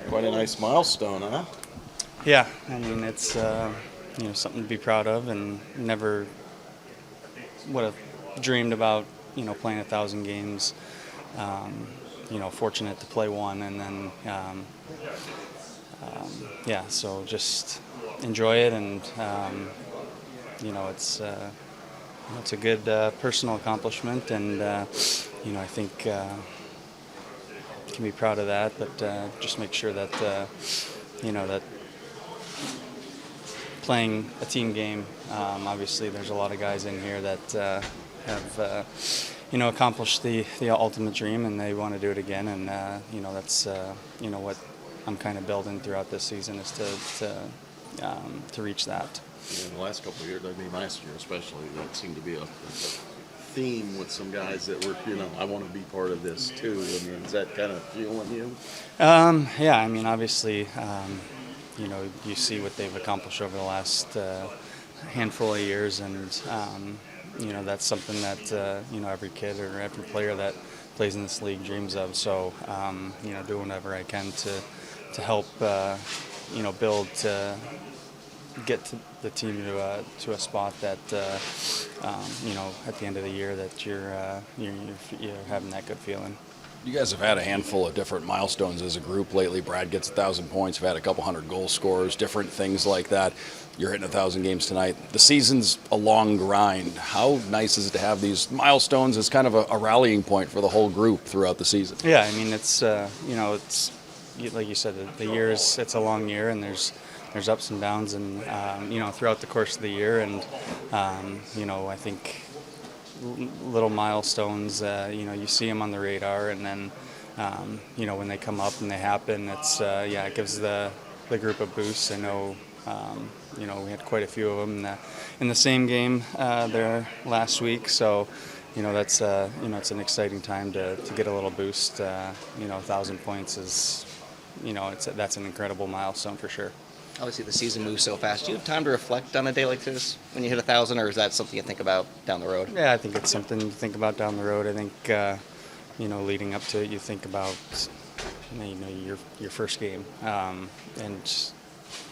Quite a nice milestone, huh? Yeah, I mean it's something to be proud of, and never would have dreamed about playing 1,000 games. Fortunate to play one, and then so just enjoy it, and it's a good personal accomplishment, and I think can be proud of that, but just make sure that that playing a team game. Obviously, there's a lot of guys in here that have accomplished the ultimate dream, and they want to do it again. And that's what I'm kind of building throughout this season is to reach that. In the last couple of years, I mean last year especially, that seemed to be a theme with some guys that were, I want to be part of this too. I mean, is that kind of fueling you? Yeah, I mean, obviously, you see what they've accomplished over the last handful of years, and that's something that every kid or every player that plays in this league dreams of. So do whatever I can to help build to get to the team to a spot that at the end of the year that you're having that good feeling. You guys have had a handful of different milestones as a group lately. Brad gets 1,000 points. You've had a couple hundred goal scorers, different things like that. You're hitting 1,000 games tonight. The season's a long grind. How nice is it to have these milestones as kind of a rallying point for the whole group throughout the season? Yeah, I mean, it's like you said, it's a long year, and there's ups and downs, and throughout the course of the year, and I think little milestones, you see them on the radar, and then when they come up and they happen, it gives the group a boost. I know we had quite a few of them in the same game there last week, so that's it's an exciting time to get a little boost. 1,000 points is that's an incredible milestone for sure. Obviously, the season moves so fast. Do you have time to reflect on a day like this when you hit 1,000, or is that something you think about down the road? Yeah, I think it's something to think about down the road. I think, leading up to it, you think about, your first game, and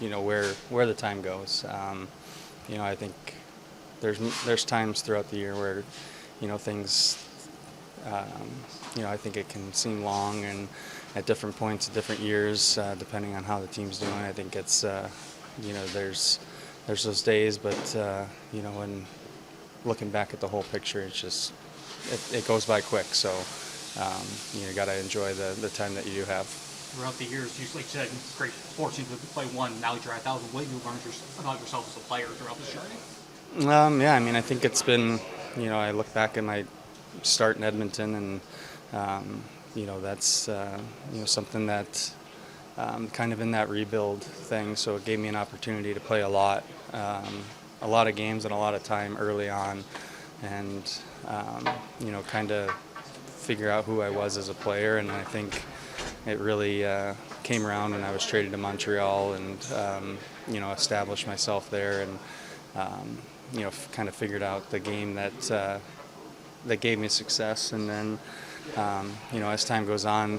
where the time goes. I think there's times throughout the year where, things, I think it can seem long, and at different points, at different years, depending on how the team's doing. I think it's, there's those days, but, when looking back at the whole picture, it's just, it goes by quick. So, you got to enjoy the time that you do have. Throughout the years, you like you said, great fortune to play one. Now that you're at 1,000, what have you learned about yourself as a player throughout this journey? Yeah, I mean, I think it's been, I look back at my start in Edmonton, and, that's something that kind of in that rebuild thing. So it gave me an opportunity to play a lot of games and a lot of time early on, and kind of figure out who I was as a player. And I think it really came around when I was traded to Montreal, and established myself there, and kind of figured out the game that gave me success. And then as time goes on,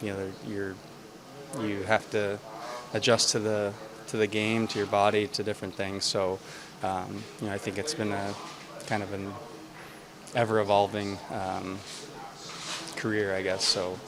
you have to adjust to the game, to your body, to different things. So I think it's been a kind of an ever evolving career, I guess. So